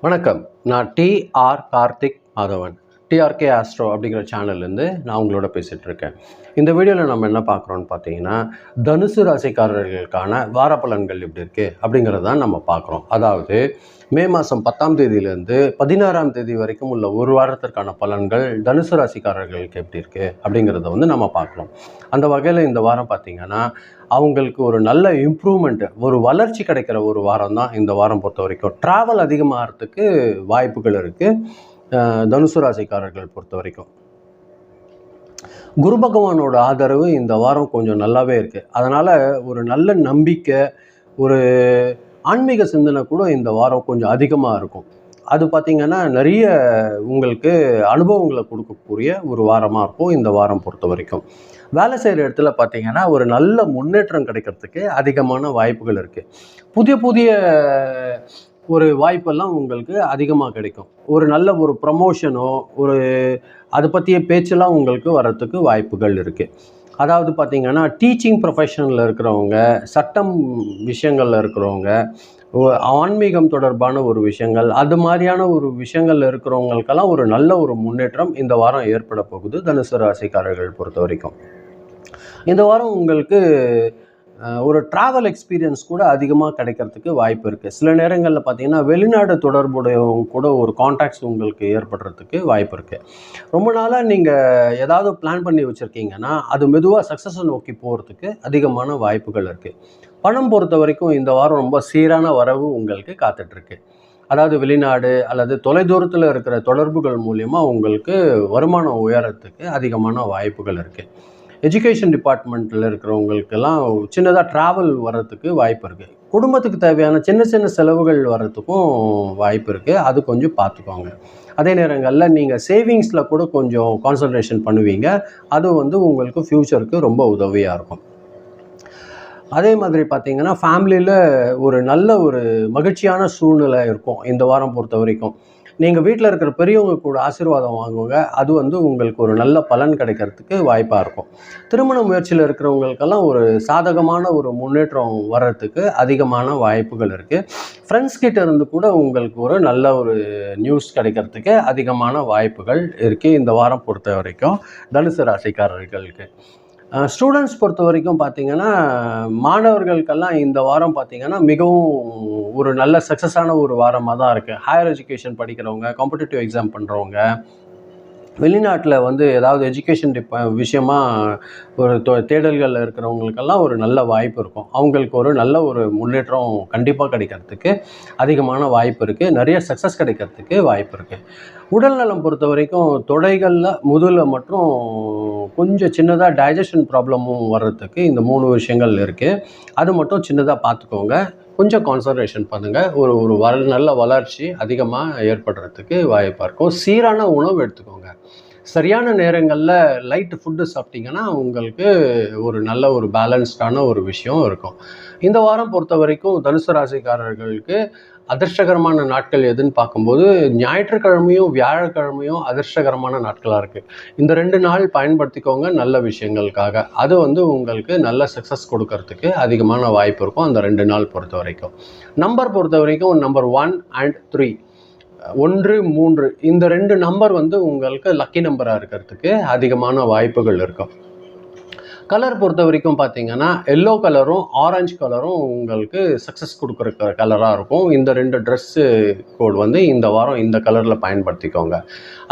வணக்கம். நான் DR Karthik Madhavan. DRK Astro அப்படிங்கிற சேனல்லேருந்து நான் உங்களோட பேசிகிட்ருக்கேன். இந்த வீடியோவில் நம்ம என்ன பார்க்குறோன்னு பார்த்தீங்கன்னா, தனுசு ராசிக்காரர்களுக்கான வார பலன்கள் எப்படி இருக்குது அப்படிங்கிறது தான் நம்ம பார்க்குறோம். அதாவது மே மாதம் 10ஆம் தேதியிலேருந்து 16ஆம் தேதி வரைக்கும் உள்ள ஒரு வாரத்திற்கான பலன்கள் தனுசு ராசிக்காரர்களுக்கு எப்படி இருக்குது அப்படிங்கிறத நம்ம பார்க்கலாம். அந்த வகையில் இந்த வாரம் பார்த்திங்கன்னா அவங்களுக்கு ஒரு நல்ல இம்ப்ரூவ்மெண்ட்டு, ஒரு வளர்ச்சி கிடைக்கிற ஒரு வாரம் தான் இந்த வாரம் பொறுத்த வரைக்கும். ட்ராவல் அதிகமாகிறதுக்கு வாய்ப்புகள் இருக்குது தனுசு ராசிக்காரர்கள் பொறுத்த வரைக்கும். குரு பகவானோட ஆதரவு இந்த வாரம் கொஞ்சம் நல்லாவே இருக்குது. அதனால் ஒரு நல்ல நம்பிக்கை, ஒரு ஆன்மீக சிந்தனை கூட இந்த வாரம் கொஞ்சம் அதிகமாக இருக்கும். அது பார்த்திங்கன்னா நிறைய உங்களுக்கு அனுபவங்களை கொடுக்கக்கூடிய ஒரு வாரமாக இருக்கும் இந்த வாரம் பொறுத்த வரைக்கும். வேலை செய்கிற இடத்துல பார்த்திங்கன்னா ஒரு நல்ல முன்னேற்றம் கிடைக்கிறதுக்கு அதிகமான வாய்ப்புகள் இருக்குது. புதிய புதிய ஒரு வாய்ப்பெல்லாம் உங்களுக்கு அதிகமாக கிடைக்கும். ஒரு நல்ல ஒரு ப்ரமோஷனோ ஒரு அதை பற்றிய பேச்செல்லாம் உங்களுக்கு வர்றதுக்கு வாய்ப்புகள் இருக்குது. அதாவது பார்த்திங்கன்னா டீச்சிங் ப்ரொஃபஷனில் இருக்கிறவங்க, சட்டம் விஷயங்களில் இருக்கிறவங்க, ஆன்மீகம் தொடர்பான ஒரு விஷயங்கள், அது மாதிரியான ஒரு விஷயங்கள் இருக்கிறவங்களுக்கெல்லாம் ஒரு நல்ல ஒரு முன்னேற்றம் இந்த வாரம் ஏற்பட போகுது தனுசு ராசிக்காரர்கள் பொறுத்த வரைக்கும். இந்த வாரம் உங்களுக்கு ஒரு ட்ராவல் எக்ஸ்பீரியன்ஸ் கூட அதிகமாக கிடைக்கிறதுக்கு வாய்ப்பு இருக்குது. சில நேரங்களில் பார்த்திங்கன்னா வெளிநாடு தொடர்புடையவங்க கூட ஒரு கான்டாக்ட்ஸ் உங்களுக்கு ஏற்படுறதுக்கு வாய்ப்பு இருக்குது. ரொம்ப நாளாக நீங்கள் ஏதாவது பிளான் பண்ணி வச்சுருக்கீங்கன்னா அது மெதுவாக சக்ஸஸை நோக்கி போகிறதுக்கு அதிகமான வாய்ப்புகள் இருக்குது. பணம் பொறுத்த வரைக்கும் இந்த வாரம் ரொம்ப சீரான வரவு உங்களுக்கு காத்துட்ருக்கு. அதாவது வெளிநாடு அல்லது தொலைதூரத்தில் இருக்கிற தொடர்புகள் மூலியமாக உங்களுக்கு வருமானம் உயரத்துக்கு அதிகமான வாய்ப்புகள் இருக்குது. எஜுகேஷன் டிபார்ட்மெண்ட்டில் இருக்கிறவங்களுக்கெல்லாம் சின்னதாக ட்ராவல் வர்றதுக்கு வாய்ப்பு இருக்குது. குடும்பத்துக்கு தேவையான சின்ன சின்ன செலவுகள் வர்றதுக்கும் வாய்ப்பு இருக்குது. அது கொஞ்சம் பார்த்துக்கோங்க. அதே நேரங்களில் நீங்கள் சேவிங்ஸில் கூட கொஞ்சம் கான்சன்ட்ரேஷன் பண்ணுவீங்க. அது உங்களுக்கு ஃப்யூச்சருக்கு ரொம்ப உதவியாக இருக்கும். அதே மாதிரி பார்த்திங்கன்னா ஃபேமிலியில் ஒரு நல்ல ஒரு மகிழ்ச்சியான சூழ்நிலை இருக்கும் இந்த வாரம் பொறுத்த வரைக்கும். நீங்கள் வீட்டில் இருக்கிற பெரியவங்க கூட ஆசீர்வாதம் வாங்குவாங்க. அது உங்களுக்கு ஒரு நல்ல பலன் கிடைக்கிறதுக்கு வாய்ப்பாக இருக்கும். திருமண முயற்சியில் இருக்கிறவங்களுக்கெல்லாம் ஒரு சாதகமான ஒரு முன்னேற்றம் வர்றதுக்கு அதிகமான வாய்ப்புகள் இருக்குது. ஃப்ரெண்ட்ஸ் கிட்ட இருந்து கூட உங்களுக்கு ஒரு நல்ல ஒரு நியூஸ் கிடைக்கிறதுக்கு அதிகமான வாய்ப்புகள் இருக்குது இந்த வாரம் பொறுத்த வரைக்கும் தனுசு ராசிக்காரர்களுக்கு. ஸ்டூடெண்ட்ஸ் பொறுத்த வரைக்கும் பார்த்திங்கன்னா மாணவர்களுக்கெல்லாம் இந்த வாரம் பார்த்திங்கன்னா மிகவும் ஒரு நல்ல சக்ஸஸான ஒரு வாரமாக தான் இருக்குது. ஹையர் எஜுகேஷன் படிக்கிறவங்க, காம்படிட்டிவ் எக்ஸாம் பண்ணுறவங்க, வெளிநாட்டில் ஏதாவது எஜுகேஷன் விஷயமாக ஒரு தேடல்களில் இருக்கிறவங்களுக்கெல்லாம் ஒரு நல்ல வாய்ப்பு இருக்கும். அவங்களுக்கு ஒரு நல்ல ஒரு முன்னேற்றம் கண்டிப்பாக கிடைக்கிறதுக்கு அதிகமான வாய்ப்பு இருக்குது. நிறைய சக்ஸஸ் கிடைக்கிறதுக்கு வாய்ப்பு இருக்குது. உடல்நலம் பொறுத்த வரைக்கும் தொடைகளில், முதுகில் மட்டும் கொஞ்சம் சின்னதாக டைஜஷன் ப்ராப்ளமும் வர்றதுக்கு இந்த 3 விஷயங்கள் இருக்குது. அது மட்டும் சின்னதாக பார்த்துக்கோங்க. கொஞ்சம் கான்சன்ட்ரேஷன் பண்ணுங்கள். ஒரு நல்ல வளர்ச்சி அதிகமாக ஏற்படுறதுக்கு வாய்ப்பாக இருக்கும். சீரான உணவு எடுத்துக்கோங்க. சரியான நேரங்களில் லைட் ஃபுட்டு சாப்பிட்டிங்கன்னா உங்களுக்கு ஒரு நல்ல ஒரு பேலன்ஸ்டான ஒரு விஷயம் இருக்கும். இந்த வாரம் பொறுத்த வரைக்கும் தனுசு ராசிக்காரர்களுக்கு அதிர்ஷ்டகரமான நாட்கள் எதுன்னு பார்க்கும்போது ஞாயிற்றுக்கிழமையும் வியாழக்கிழமையும் அதிர்ஷ்டகரமான நாட்களாக இருக்குது. இந்த 2 நாள் பயன்படுத்திக்கோங்க நல்ல விஷயங்களுக்காக. அது உங்களுக்கு நல்ல சக்ஸஸ் கொடுக்கறதுக்கு அதிகமான வாய்ப்பு இருக்கும் அந்த 2 நாள் பொறுத்த வரைக்கும். நம்பர் பொறுத்த வரைக்கும் நம்பர் 1 and 3, 1, 3 இந்த 2 நம்பர் உங்களுக்கு லக்கி நம்பராக இருக்கிறதுக்கு அதிகமான வாய்ப்புகள் இருக்கும். கலர் பொறுத்த வரைக்கும் பார்த்திங்கன்னா எல்லோ கலரும் ஆரஞ்சு கலரும் உங்களுக்கு சக்ஸஸ் கொடுக்குற கலராக இருக்கும். இந்த 2 ட்ரெஸ்ஸு கோட் இந்த வாரம் இந்த கலரில் பயன்படுத்திக்கோங்க.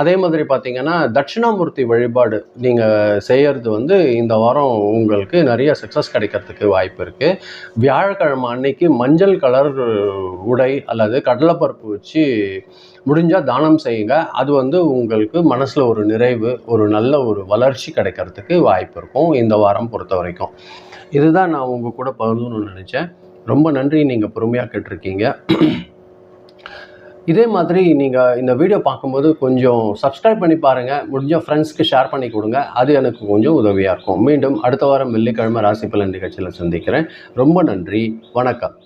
அதே மாதிரி பார்த்திங்கன்னா தட்சிணாமூர்த்தி வழிபாடு நீங்கள் செய்கிறது இந்த வாரம் உங்களுக்கு நிறைய சக்ஸஸ் கிடைக்கிறதுக்கு வாய்ப்பு இருக்குது. வியாழக்கிழமை அன்னைக்கு மஞ்சள் கலர் உடை அல்லது கடலைப்பருப்பு வச்சு முடிஞ்சால் தானம் செய்யுங்க. அது உங்களுக்கு மனசில் ஒரு நிறைவு, ஒரு நல்ல ஒரு வளர்ச்சி கிடைக்கிறதுக்கு வாய்ப்பு இருக்கும் இந்த வாரம் பொறுத்த வரைக்கும். இதுதான் நான் உங்கள் கூட பகிர்ந்துன்னு நினச்சேன். ரொம்ப நன்றி, நீங்கள் பொறுமையாக கேட்டிருக்கீங்க. இதே மாதிரி நீங்கள் இந்த வீடியோ பார்க்கும்போது கொஞ்சம் சப்ஸ்கிரைப் பண்ணி பாருங்கள். முடிஞ்ச ஃப்ரெண்ட்ஸ்க்கு ஷேர் பண்ணி கொடுங்க. அது எனக்கு கொஞ்சம் உதவியாக இருக்கும். மீண்டும் அடுத்த வாரம் வெள்ளிக்கிழமை ராசி பலன் நிகழ்ச்சியில் சந்திக்கிறேன். ரொம்ப நன்றி. வணக்கம்.